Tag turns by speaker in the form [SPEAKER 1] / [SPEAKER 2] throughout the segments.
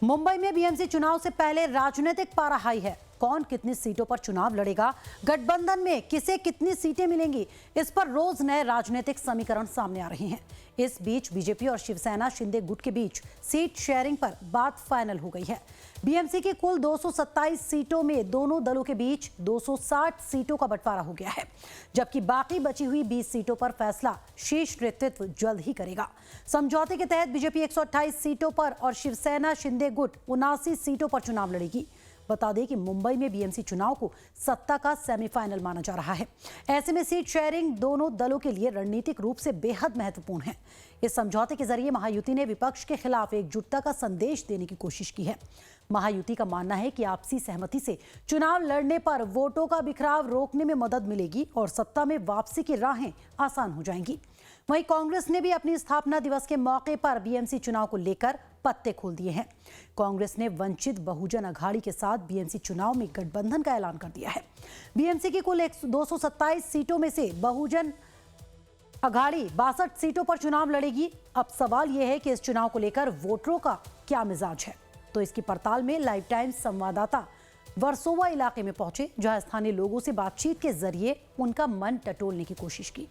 [SPEAKER 1] मुंबई में बीएमसी चुनाव से पहले राजनीतिक पारा हाई है। कौन कितनी सीटों पर चुनाव लड़ेगा, गठबंधन में किसे कितनी सीटें मिलेंगी, इस पर रोज नए राजनीतिक समीकरण सामने आ रहे हैं। इस बीच बीजेपी और शिवसेना शिंदे गुट के बीच सीट शेयरिंग पर बात फाइनल हो गई है। बीएमसी की कुल 227 सीटों में दोनों दलों के बीच 260 सीटों का बंटवारा हो गया है, जबकि बाकी बची हुई 20 सीटों पर फैसला शीर्ष नेतृत्व जल्द ही करेगा। समझौते के तहत बीजेपी 128 सीटों पर और शिवसेना शिंदे गुट 79 सीटों पर चुनाव लड़ेगी। बता दें कि मुंबई में बीएमसी चुनाव को सत्ता का सेमीफाइनल माना जा रहा है। ऐसे में सीट शेयरिंग दोनों दलों के लिए रणनीतिक रूप से बेहद महत्वपूर्ण है। इस समझौते के जरिए महायुति ने विपक्ष के खिलाफ एकजुटता का संदेश देने की कोशिश की है। महायुति का मानना है कि आपसी सहमति से चुनाव लड़ने पर वोटों का बिखराव रोकने में मदद मिलेगी और सत्ता में वापसी की राहें आसान हो जाएंगी। वहीं कांग्रेस ने भी अपनी स्थापना दिवस के मौके पर बीएमसी चुनाव को लेकर पत्ते खोल दिए हैं। कांग्रेस ने वंचित बहुजन अघाड़ी के साथ बीएमसी चुनाव में गठबंधन का ऐलान कर दिया है। बीएमसी की कुल 227 सीटों में से बहुजन अघाड़ी 62 सीटों पर चुनाव लड़ेगी। अब सवाल यह है कि इस चुनाव को लेकर वोटरों का क्या मिजाज है। तो इसकी पड़ताल में लाइव टाइम्स संवाददाता वर्सोवा इलाके में पहुंचे, जहां स्थानीय लोगों से बातचीत के जरिए उनका मन टटोलने की कोशिश की।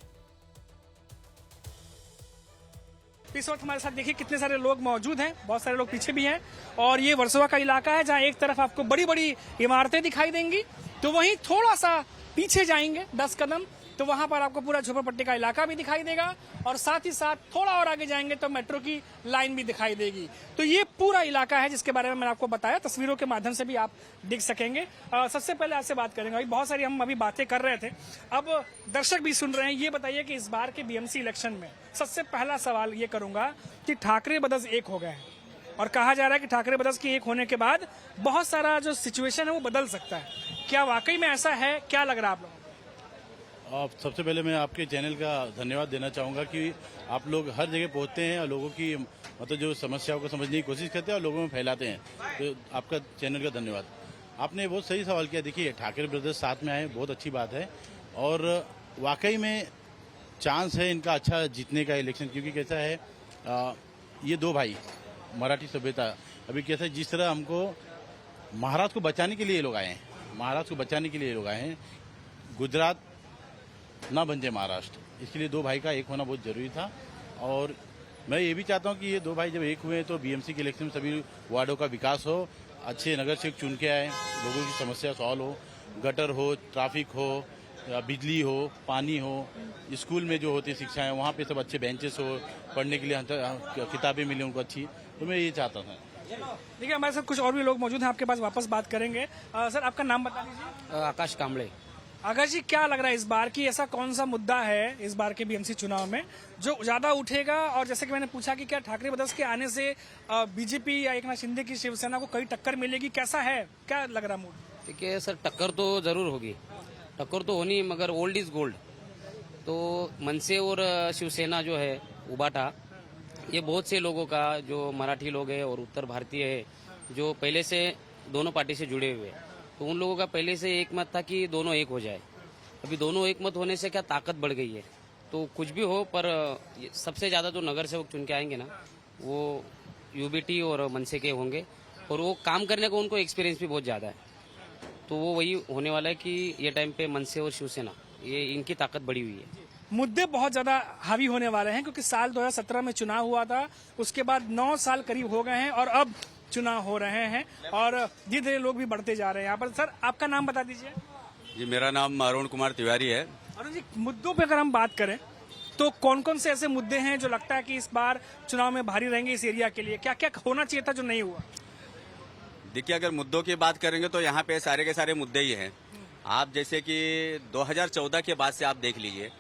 [SPEAKER 2] इस वक्त हमारे साथ देखिए कितने सारे लोग मौजूद हैं, बहुत सारे लोग पीछे भी हैं और ये वर्सोवा का इलाका है जहां एक तरफ आपको बड़ी बड़ी इमारतें दिखाई देंगी, तो वहीं थोड़ा सा पीछे जाएंगे 10 कदम तो वहां पर आपको पूरा झोपड़पट्टी का इलाका भी दिखाई देगा और साथ ही साथ थोड़ा और आगे जाएंगे तो मेट्रो की लाइन भी दिखाई देगी। तो ये पूरा इलाका है जिसके बारे में मैंने आपको बताया, तस्वीरों के माध्यम से भी आप देख सकेंगे। सबसे पहले आपसे बात करेंगे, अभी बहुत सारी हम अभी बातें कर रहे थे, अब दर्शक भी सुन रहे हैं। ये बताइए कि इस बार के बीएमसी इलेक्शन में सबसे पहला सवाल ये करूंगा कि ठाकरे ब्रदर्स एक हो गए हैं और कहा जा रहा है कि ठाकरे ब्रदर्स के एक होने के बाद बहुत सारा जो सिचुएशन है वो बदल सकता है। क्या वाकई में ऐसा है, क्या लग रहा है आप लोगों को?
[SPEAKER 3] सबसे पहले मैं आपके चैनल का धन्यवाद देना चाहूँगा कि आप लोग हर जगह पहुँचते हैं और लोगों की मतलब जो समस्याओं को समझने की कोशिश करते हैं और लोगों में फैलाते हैं, तो आपका चैनल का धन्यवाद। आपने बहुत सही सवाल किया। देखिए, ठाकरे ब्रदर्स साथ में आए, बहुत अच्छी बात है और वाकई में चांस है इनका अच्छा जीतने का इलेक्शन, क्योंकि कैसा है ये दो भाई मराठी सभ्यता अभी कैसा है, जिस तरह हमको महाराष्ट्र को बचाने के लिए लोग आए हैं, महाराष्ट्र को बचाने के लिए लोग आए हैं, गुजरात ना बन जाए महाराष्ट्र, इसके लिए दो भाई का एक होना बहुत जरूरी था। और मैं ये भी चाहता हूँ कि ये दो भाई जब एक हुए तो बीएमसी के इलेक्शन में सभी वार्डों का विकास हो, अच्छे नगर सेवक चुन के आए, लोगों की समस्या सॉल्व हो, गटर हो, ट्रैफिक हो, बिजली हो, पानी हो, स्कूल में जो होती शिक्षा है वहाँ पे सब अच्छे बेंचेस हो, पढ़ने के लिए किताबें मिले उनको अच्छी, तो मैं ये चाहता था।
[SPEAKER 2] देखिए, हमारे साथ कुछ और भी लोग मौजूद हैं, आपके पास वापस बात करेंगे। सर, आपका नाम बता दीजिए।
[SPEAKER 4] आकाश कांबळे।
[SPEAKER 2] आकाश जी, क्या लग रहा है इस बार की ऐसा कौन सा मुद्दा है इस बार के बीएमसी चुनाव में जो ज्यादा उठेगा? और जैसे कि मैंने पूछा कि क्या ठाकरे ब्रदर्स के आने से बीजेपी या एकनाथ शिंदे की शिवसेना को कई टक्कर मिलेगी, कैसा है, क्या लग रहा मूड?
[SPEAKER 4] देखिए सर, टक्कर तो जरूर होगी, टक्कर तो होनी, मगर ओल्ड इज गोल्ड। तो मनसे और शिवसेना जो है उबाटा, ये बहुत से लोगों का, जो मराठी लोग हैं और उत्तर भारतीय है, जो पहले से दोनों पार्टी से जुड़े हुए हैं, तो उन लोगों का पहले से एक मत था कि दोनों एक हो जाए। अभी दोनों एक मत होने से क्या ताकत बढ़ गई है। तो कुछ भी हो, पर सबसे ज्यादा जो नगर सेवक चुन के आएंगे ना, वो यूबीटी और मनसे के होंगे और वो काम करने को उनको एक्सपीरियंस भी बहुत ज्यादा है। तो वो वही होने वाला है कि ये टाइम पे मनसे और शिवसेना, ये इनकी ताकत बढ़ी हुई है।
[SPEAKER 2] मुद्दे बहुत ज्यादा हावी होने वाले हैं क्योंकि साल 2017 में चुनाव हुआ था, उसके बाद 9 साल करीब हो गए हैं और अब चुनाव हो रहे हैं और धीरे धीरे लोग भी बढ़ते जा रहे हैं यहाँ पर। सर, आपका नाम बता दीजिए।
[SPEAKER 5] जी, मेरा नाम अरुण कुमार तिवारी है।
[SPEAKER 2] अरुण जी, मुद्दों पे अगर हम बात करें तो कौन कौन से ऐसे मुद्दे हैं जो लगता है कि इस बार चुनाव में भारी रहेंगे इस एरिया के लिए? क्या क्या होना चाहिए था जो नहीं हुआ?
[SPEAKER 5] देखिए, अगर मुद्दों की बात करेंगे तो यहाँ पे सारे के सारे मुद्दे ही हैं। आप जैसे कि 2014 के बाद से आप देख लीजिए,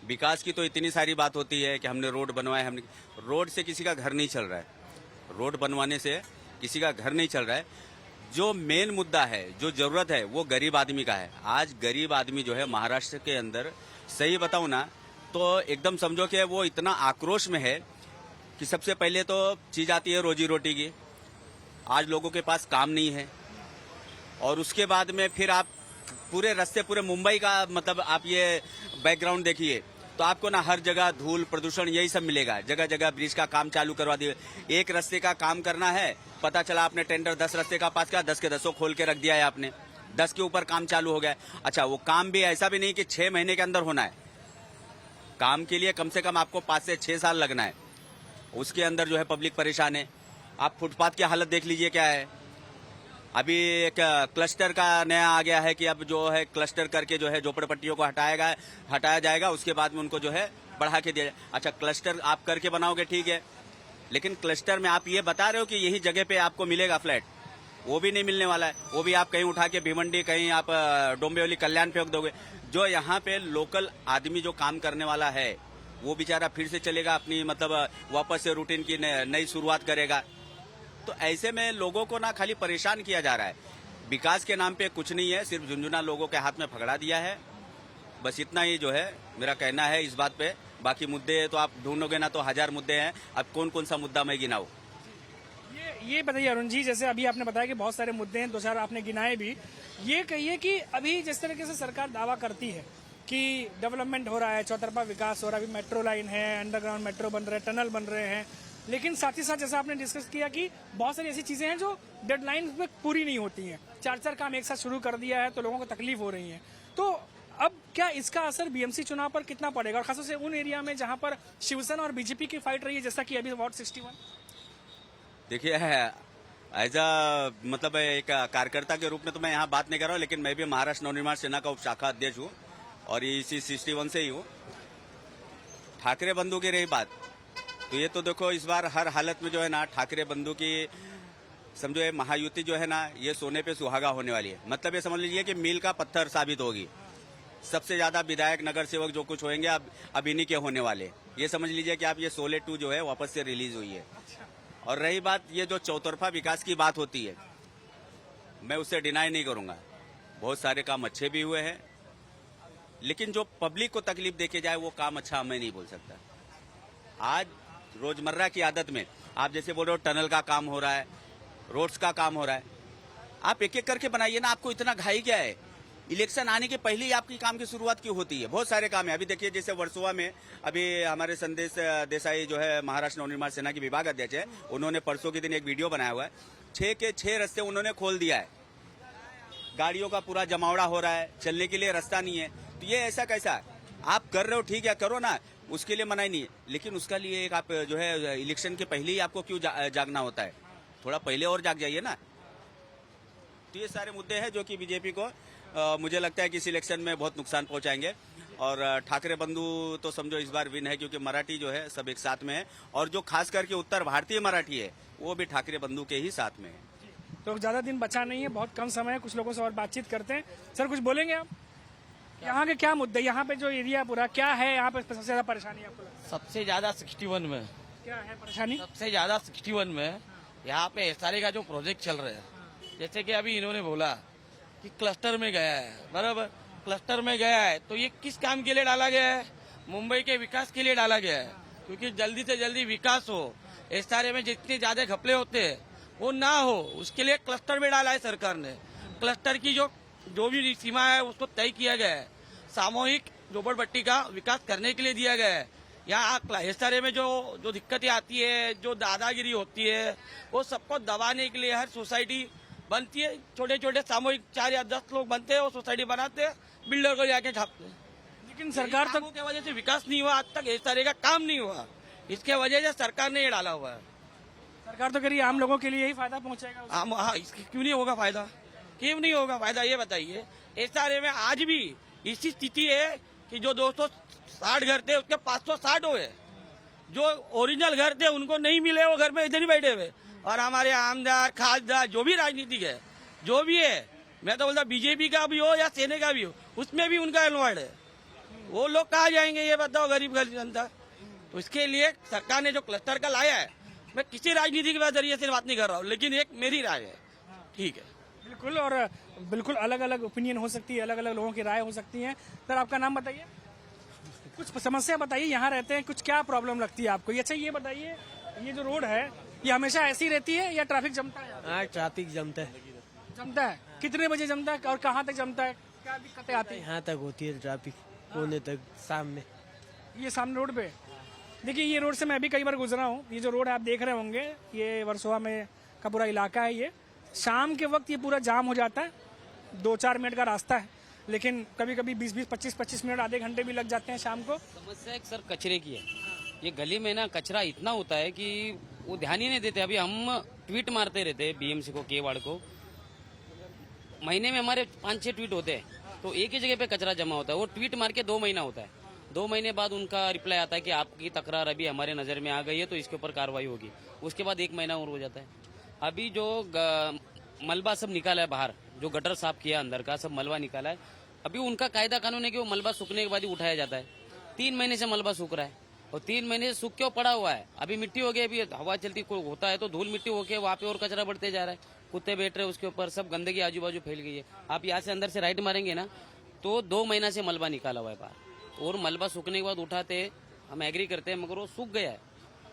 [SPEAKER 5] विकास की तो इतनी सारी बात होती है कि हमने रोड बनवाए, हमने रोड से किसी का घर नहीं चल रहा है, रोड बनवाने से किसी का घर नहीं चल रहा है। जो मेन मुद्दा है, जो जरूरत है, वो गरीब आदमी का है। आज गरीब आदमी जो है महाराष्ट्र के अंदर, सही बताऊं ना तो एकदम समझो कि वो इतना आक्रोश में है कि सबसे पहले तो चीज आती है रोजी रोटी की। आज लोगों के पास काम नहीं है और उसके बाद में फिर आप पूरे रास्ते, पूरे मुंबई का मतलब आप ये बैकग्राउंड देखिए तो आपको ना हर जगह धूल प्रदूषण यही सब मिलेगा। जगह जगह ब्रिज का काम चालू करवा दिए। एक रास्ते का काम करना है, पता चला आपने टेंडर 10 रास्ते का पास किया, 10 के 10 खोल के रख दिया है आपने, 10 के ऊपर काम चालू हो गया। अच्छा, वो काम भी ऐसा भी नहीं कि 6 महीने के अंदर होना है। काम के लिए कम से कम आपको 5 से 6 साल लगना है। उसके अंदर जो है पब्लिक परेशान है। आप फुटपाथ की हालत देख लीजिए क्या है। अभी एक क्लस्टर का नया आ गया है कि अब जो है क्लस्टर करके जो है झोपड़पट्टियों को हटाया जाएगा, उसके बाद में उनको जो है बढ़ा के दिया जाए। अच्छा, क्लस्टर आप करके बनाओगे ठीक है, लेकिन क्लस्टर में आप ये बता रहे हो कि यही जगह पे आपको मिलेगा फ्लैट, वो भी नहीं मिलने वाला है। वो भी आप कहीं उठा के भिवंडी, कहीं आप डोंबिवली कल्याण फेंक दोगे। जो यहाँ पे लोकल आदमी जो काम करने वाला है वो बेचारा फिर से चलेगा अपनी मतलब वापस से रूटीन की नई शुरुआत करेगा। तो ऐसे में लोगों को ना खाली परेशान किया जा रहा है। विकास के नाम पे कुछ नहीं है, सिर्फ झुंझुना लोगों के हाथ में पकड़ा दिया है। बस इतना ही जो है मेरा कहना है इस बात पे। बाकी मुद्दे तो आप ढूंढोगे ना तो 1000 मुद्दे हैं। अब कौन कौन सा मुद्दा मैं गिनाऊं?
[SPEAKER 2] ये बताइए अरुण जी, जैसे अभी आपने बताया कि बहुत सारे मुद्दे हैं, 2-4 आपने गिनाए भी। ये कहिए कि अभी जिस तरीके से सरकार दावा करती है कि डेवलपमेंट हो रहा है, चौतरफा विकास हो रहा है, अभी मेट्रो लाइन है, अंडरग्राउंड मेट्रो बन रहे हैं, टनल बन रहे हैं, लेकिन साथ ही साथ जैसा आपने डिस्कस किया कि बहुत सारी ऐसी चीजें हैं जो डेडलाइन में पूरी नहीं होती हैं। 4-4 काम एक साथ शुरू कर दिया है तो लोगों को तकलीफ हो रही है। तो अब क्या इसका असर बीएमसी चुनाव पर कितना पड़ेगा, और खासतौर से उन एरिया में जहां पर शिवसेना और बीजेपी की फाइट रही है, जैसा कि अभी वार्ड 61?
[SPEAKER 5] देखिए, एज अ मतलब एक कार्यकर्ता के रूप में तो मैं यहाँ बात नहीं कर रहा हूँ, लेकिन मैं भी महाराष्ट्र नवनिर्माण सेना का उपशाखा अध्यक्ष हूँ और इसी 61 से ही हूँ। ठाकरे बंधु की रही बात, तो ये तो देखो इस बार हर हालत में जो है ना ठाकरे बंधु की समझो ये महायुति जो है ना ये सोने पे सुहागा होने वाली है। मतलब ये समझ लीजिए कि मील का पत्थर साबित होगी। सबसे ज्यादा विधायक नगर सेवक जो कुछ होंगे अब इन्हीं के होने वाले। ये समझ लीजिए कि आप ये 16/2 जो है वापस से रिलीज हुई है। और रही बात ये जो चौतरफा विकास की बात होती है, मैं उससे डिनाई नहीं करूंगा, बहुत सारे काम अच्छे भी हुए हैं, लेकिन जो पब्लिक को तकलीफ देके जाए वो काम अच्छा मैं नहीं बोल सकता। आज रोजमर्रा की आदत में आप जैसे बोल रहे हो टनल का काम हो रहा है, रोड्स का काम हो रहा है, आप एक एक करके बनाइए ना। आपको इतना घाई क्या है? इलेक्शन आने के पहले ही आपकी काम की शुरुआत क्यों होती है? बहुत सारे काम है। अभी देखिए जैसे वर्सोवा में अभी हमारे संदेश देसाई जो है महाराष्ट्र नवनिर्माण सेना के विभाग अध्यक्ष है, उन्होंने परसों के दिन एक वीडियो बनाया हुआ है। 6 के 6 रास्ते उन्होंने खोल दिया है। गाड़ियों का पूरा जमावड़ा हो रहा है, चलने के लिए रास्ता नहीं है। तो ये ऐसा कैसा? आप कर रहे हो ठीक है, करो ना, उसके लिए मना ही नहीं है, लेकिन उसका लिए एक आप जो है इलेक्शन के पहले ही आपको क्यों जागना होता है? थोड़ा पहले और जाग जाइए ना। तो ये सारे मुद्दे हैं जो कि बीजेपी को मुझे लगता है कि इस इलेक्शन में बहुत नुकसान पहुंचाएंगे। और ठाकरे बंधु तो समझो इस बार विन है, क्योंकि मराठी जो है सब एक साथ में है, और जो खास करके उत्तर भारतीय मराठी है वो भी ठाकरे बंधु के ही साथ में है।
[SPEAKER 2] तो ज्यादा दिन बचा नहीं है, बहुत कम समय है, कुछ लोगों से और बातचीत करते हैं। सर कुछ बोलेंगे आप? यहाँ के क्या मुद्दे, यहाँ पे जो एरिया पूरा क्या है, यहाँ पे सबसे ज्यादा परेशानी आपको लगता है?
[SPEAKER 6] सबसे ज्यादा 61 में
[SPEAKER 2] क्या है परेशानी?
[SPEAKER 6] सबसे ज्यादा 61 में यहाँ पे एसआरए का जो प्रोजेक्ट चल रहा है, जैसे कि अभी इन्होंने बोला कि क्लस्टर में गया है, बराबर क्लस्टर में गया है, तो ये किस काम के लिए डाला गया है? मुंबई के विकास के लिए डाला गया है, क्योंकि जल्दी से जल्दी विकास हो। एसआरए में जितने ज्यादा घपले होते हैं वो ना हो, उसके लिए क्लस्टर में डाला है सरकार ने। क्लस्टर की जो भी सीमा है उसको तय किया गया है, सामूहिक झोपड़पट्टी का विकास करने के लिए दिया गया है। यहाँ एसआरए में जो दिक्कतें आती है, जो दादागिरी होती है, वो सबको दबाने के लिए हर सोसाइटी बनती है। छोटे छोटे सामूहिक 4 या 10 लोग बनते हैं, वो सोसाइटी बनाते हैं, बिल्डर को जाके छापते हैं।
[SPEAKER 2] लेकिन सरकार तक
[SPEAKER 6] की वजह से विकास नहीं हुआ, आज तक एसआरए का काम नहीं हुआ, इसके वजह से सरकार ने ये डाला हुआ है।
[SPEAKER 2] सरकार तो कह रही है आम लोगों के लिए यही फायदा पहुंचेगा।
[SPEAKER 6] हाँ, इसकी क्यों नहीं होगा फायदा? क्यों नहीं होगा फायदा, ये बताइए। एसआरए में आज भी इसी स्थिति है कि जो 260 घर थे उसके 560 हुए, जो ओरिजिनल घर थे उनको नहीं मिले, वो घर में इधर ही बैठे हुए। और हमारे आमदार खासदार जो भी राजनीतिक है, जो भी है, मैं तो बोलता बीजेपी का भी हो या सेना का भी हो, उसमें भी उनका इन्वॉल्व है। वो लोग कहाँ जाएंगे ये बताओ, गरीब जनता? तो इसके लिए सरकार ने जो क्लस्टर का लाया है, मैं किसी राजनीति के जरिए से बात नहीं कर रहा हूँ, लेकिन एक मेरी राय है, ठीक है।
[SPEAKER 2] बिल्कुल, और बिल्कुल अलग अलग ओपिनियन हो सकती है, अलग अलग लोगों की राय हो सकती है। सर आपका नाम बताइए, कुछ समस्या बताइए, यहाँ रहते हैं, कुछ क्या प्रॉब्लम लगती है आपको? अच्छा ये बताइए, ये जो रोड है ये हमेशा ऐसी रहती है या ट्रैफिक जमता है?
[SPEAKER 7] हाँ, ट्रैफिक जमता है।
[SPEAKER 2] कितने बजे जमता है और कहाँ तक जमता है? क्या दिक्कतें आती है?
[SPEAKER 7] यहाँ तक होती है ट्रैफिक, होने तक शाम में।
[SPEAKER 2] ये सामने रोड पे देखिए, ये रोड से मैं भी कई बार गुजरा हूँ। ये जो रोड आप देख रहे होंगे, ये वर्सोवा में का पूरा इलाका है। ये शाम के वक्त ये पूरा जाम हो जाता है। 2-4 मिनट का रास्ता है, लेकिन कभी कभी 20-20, 25-25 मिनट, आधे घंटे भी लग जाते हैं शाम को।
[SPEAKER 4] समस्या एक सर कचरे की है। ये गली में ना कचरा इतना होता है कि वो ध्यान ही नहीं देते। अभी हम ट्वीट मारते रहते हैं बीएमसी को, केवाड़ को। महीने में हमारे 5-6 ट्वीट होते हैं, तो एक ही जगह पे कचरा जमा होता है। वो ट्वीट मार के 2 महीना होता है। 2 महीने बाद उनका रिप्लाई आता है कि आपकी तकरार अभी हमारे नजर में आ गई है, तो इसके ऊपर कार्रवाई होगी। उसके बाद 1 महीना और हो जाता है। अभी जो मलबा सब निकाला है बाहर, जो गटर साफ किया अंदर का, सब मलबा निकाला है। अभी उनका कायदा कानून है कि वो मलबा सूखने के बाद ही उठाया जाता है। 3 महीने से मलबा सूख रहा है और 3 महीने से सूख के पड़ा हुआ है। अभी मिट्टी हो गई, अभी हवा चलती होता है तो धूल मिट्टी होके वहाँ पे और कचरा बढ़ते जा रहा है। कुत्ते बैठ रहे हैं उसके ऊपर, सब गंदगी आजू बाजू फैल गई है। आप यहाँ से अंदर से राइट मारेंगे ना, तो 2 महीना से मलबा निकाला हुआ है बाहर। और मलबा सूखने के बाद उठाते, हम एग्री करते हैं, मगर वो सूख गया है।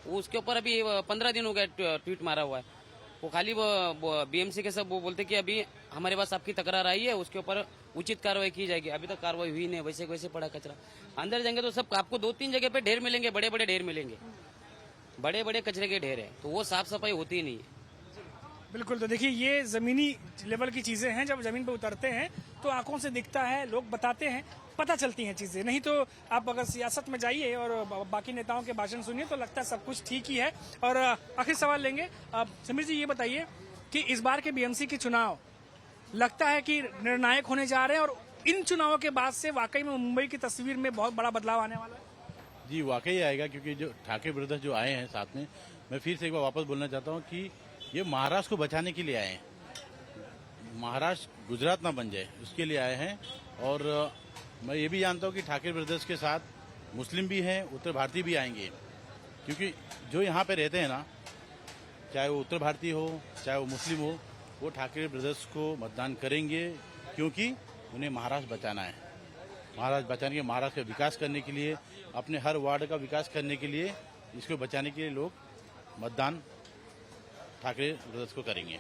[SPEAKER 4] वो उसके ऊपर अभी 15 दिन हो गए ट्वीट मारा हुआ है। वो खाली बीएमसी के सब वो बोलते कि अभी हमारे पास आपकी तकरार आई है, उसके ऊपर उचित कार्रवाई की जाएगी। अभी तक कार्रवाई हुई नहीं, वैसे वैसे पड़ा कचरा। अंदर जाएंगे तो सब आपको 2-3 जगह पे ढेर मिलेंगे, बड़े बड़े ढेर मिलेंगे, बड़े बड़े कचरे के ढेर है। तो वो साफ सफाई होती ही नहीं है।
[SPEAKER 2] बिल्कुल। तो देखिए, ये जमीनी लेवल की चीजें हैं। जब जमीन पे उतरते हैं तो आंखों से दिखता है, लोग बताते हैं, पता चलती हैं चीजें। नहीं तो आप अगर सियासत में जाइए और बाकी नेताओं के भाषण सुनिए तो लगता है सब कुछ ठीक ही है। और आखिरी सवाल लेंगे। समीर जी, ये बताइए कि इस बार के बीएमसी के चुनाव लगता है कि निर्णायक होने जा रहे हैं, और इन चुनावों के बाद से वाकई में मुंबई की तस्वीर में बहुत बड़ा बदलाव आने वाला है।
[SPEAKER 3] जी वाकई आएगा, क्योंकि जो ठाकरे ब्रदर्स जो आए हैं साथ में, मैं फिर से एक बार वापस बोलना चाहता हूँ कि ये महाराष्ट्र को बचाने के लिए आए हैं। महाराष्ट्र गुजरात ना बन जाए, उसके लिए आए हैं। और मैं ये भी जानता हूँ कि ठाकरे ब्रदर्स के साथ मुस्लिम भी हैं, उत्तर भारतीय भी आएंगे। क्योंकि जो यहाँ पे रहते हैं ना, चाहे वो उत्तर भारतीय हो चाहे वो मुस्लिम हो, वो ठाकरे ब्रदर्स को मतदान करेंगे, क्योंकि उन्हें महाराष्ट्र बचाना है। महाराष्ट्र बचाने के, महाराष्ट्र का विकास करने के लिए, अपने हर वार्ड का विकास करने के लिए, इसको बचाने के लिए लोग मतदान ठाकरे ब्रदर्स को करेंगे।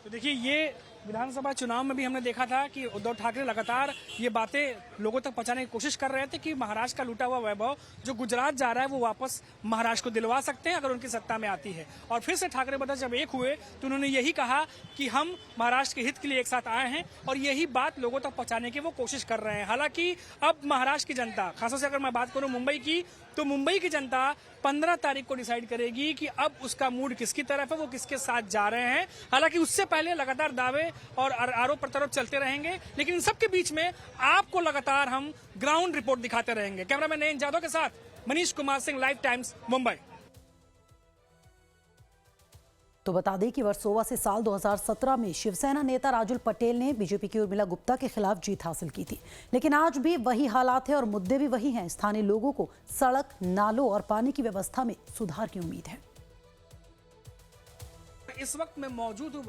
[SPEAKER 2] तो देखिए, ये विधानसभा चुनाव में भी हमने देखा था कि उद्धव ठाकरे लगातार ये बातें लोगों तक पहुंचाने की कोशिश कर रहे थे कि महाराष्ट्र का लूटा हुआ वैभव जो गुजरात जा रहा है वो वापस महाराष्ट्र को दिलवा सकते हैं अगर उनकी सत्ता में आती है। और फिर से ठाकरे ब्रदर्स जब एक हुए तो उन्होंने यही कहा कि हम महाराष्ट्र के हित के लिए एक साथ आए हैं, और यही बात लोगों तक पहुंचाने की वो कोशिश कर रहे हैं। हालांकि अब महाराष्ट्र की जनता, खासतौर से अगर मैं बात करूं मुंबई की, तो मुंबई की जनता 15 तारीख को डिसाइड करेगी कि अब उसका मूड किसकी तरफ है, वो किसके साथ जा रहे हैं। हालांकि उससे पहले लगातार दावे और आरोप प्रत्यारोप चलते रहेंगे, लेकिन इन सबके बीच में आपको लगातार हम ग्राउंड रिपोर्ट दिखाते रहेंगे। कैमरामैन नयन जादव के साथ मनीष कुमार सिंह, लाइव टाइम्स, मुंबई।
[SPEAKER 1] तो बता दें कि वर्सोवा से साल 2017 में शिवसेना नेता राजुल पटेल ने बीजेपी की उर्मिला गुप्ता के खिलाफ जीत हासिल की थी, लेकिन आज भी वही हालात है और मुद्दे भी वही हैं। स्थानीय लोगों को सड़क, नालों और पानी की व्यवस्था में सुधार की उम्मीद है।
[SPEAKER 2] इस वक्त मैं मौजूद हूं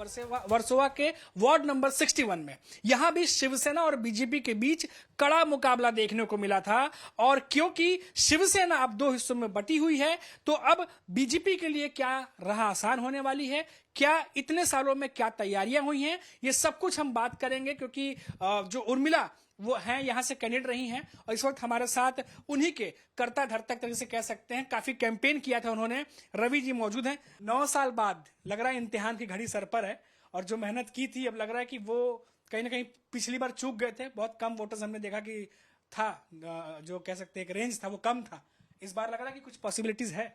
[SPEAKER 2] वर्सोवा के वार्ड नंबर 61 में। यहां भी शिवसेना और बीजेपी के बीच कड़ा मुकाबला देखने को मिला था, और क्योंकि शिवसेना अब 2 हिस्सों में बटी हुई है, तो अब बीजेपी के लिए क्या राह आसान होने वाली है, क्या इतने सालों में क्या तैयारियां हुई हैं, ये सब कुछ हम बात करेंगे। क्योंकि जो उर्मिला वो हैं, यहाँ से कैंडिडेट रही हैं, और इस वक्त हमारे साथ उन्हीं के कर्ता धर्ता तरह से कह सकते हैं, काफी कैंपेन किया था उन्होंने। रवि जी मौजूद हैं। 9 साल बाद लग रहा है इम्तिहान की घड़ी सर पर है, और जो मेहनत की थी अब लग रहा है कि वो कहीं ना कहीं पिछली बार चूक गए थे। बहुत कम वोटर्स हमने देखा कि था, जो कह सकते हैं एक रेंज था वो कम था। इस बार लग रहा है कि कुछ पॉसिबिलिटीज है।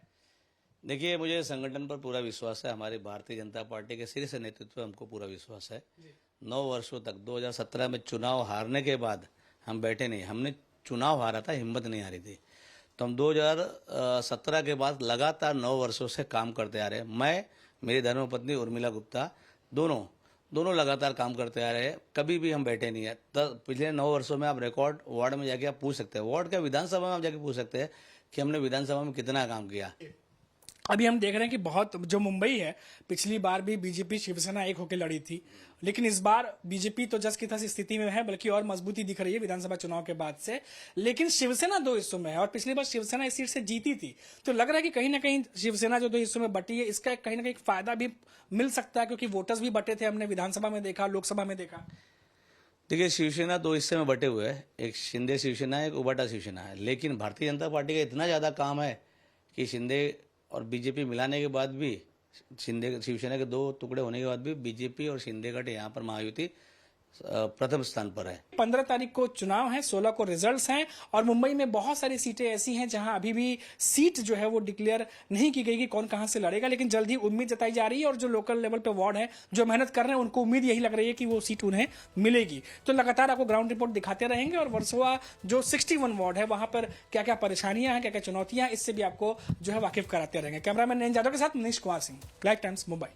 [SPEAKER 8] देखिए, मुझे संगठन पर पूरा विश्वास है। हमारी भारतीय जनता पार्टी के शीर्ष नेतृत्व पर हमको पूरा विश्वास है। 9 वर्षों तक 2017 में चुनाव हारने के बाद हम बैठे नहीं, हमने चुनाव हारा था, हिम्मत नहीं हारी थी। तो हम 2017 के बाद लगातार 9 वर्षों से काम करते आ रहे हैं। मैं, मेरी धर्मपत्नी उर्मिला गुप्ता, दोनों लगातार काम करते आ रहे हैं। कभी भी हम बैठे नहीं है। पिछले 9 वर्षों में आप रिकॉर्ड वार्ड में जाके आप पूछ सकते हैं, वार्ड का विधानसभा में आप जाके पूछ सकते हैं कि हमने विधानसभा में कितना काम किया।
[SPEAKER 2] अभी हम देख रहे हैं कि बहुत, जो मुंबई है, पिछली बार भी बीजेपी शिवसेना एक होकर लड़ी थी, लेकिन इस बार बीजेपी तो जस की तस स्थिति में है, बल्कि और मजबूती दिख रही है विधानसभा चुनाव के बाद से। लेकिन शिवसेना 2 हिस्सों में है, और पिछली बार शिवसेना इस सीट से जीती थी, तो लग रहा है कि कहीं ना कहीं शिवसेना जो 2 हिस्सों में बटी है, इसका कहीं ना कहीं फायदा भी मिल सकता है, क्योंकि वोटर्स भी बटे थे। हमने विधानसभा में देखा, लोकसभा में देखा।
[SPEAKER 8] देखिए, शिवसेना दो हिस्से में बटे हुए हैं, एक शिंदे शिवसेना है, एक उबाटा शिवसेना है। लेकिन भारतीय जनता पार्टी का इतना ज़्यादा काम है कि शिंदे और बीजेपी मिलाने के बाद भी, शिंदे शिवसेना के दो टुकड़े होने के बाद भी बीजेपी और शिंदे गठ यहाँ पर महायुति प्रथम स्थान पर है।
[SPEAKER 2] 15 तारीख को चुनाव है, 16 को रिजल्ट्स हैं और मुंबई में बहुत सारी सीटें ऐसी हैं जहां अभी भी सीट जो है वो डिक्लेयर नहीं की गई कि कौन कहां से लड़ेगा, लेकिन जल्द ही उम्मीद जताई जा रही है और जो लोकल लेवल पे वार्ड है, जो मेहनत कर रहे हैं, उनको उम्मीद यही लग रही है कि वो सीट उन्हें मिलेगी। तो लगातार आपको ग्राउंड रिपोर्ट दिखाते रहेंगे और वर्सोवा जो 61 वार्ड है वहां पर क्या क्या परेशानियां हैं, क्या क्या चुनौतियां हैं, इससे भी आपको जो है वाकिफ कराते रहेंगे। कैमरामैन नयन यादव के साथ मनीष कुमार सिंह, लाइव टाइम्स, मुंबई।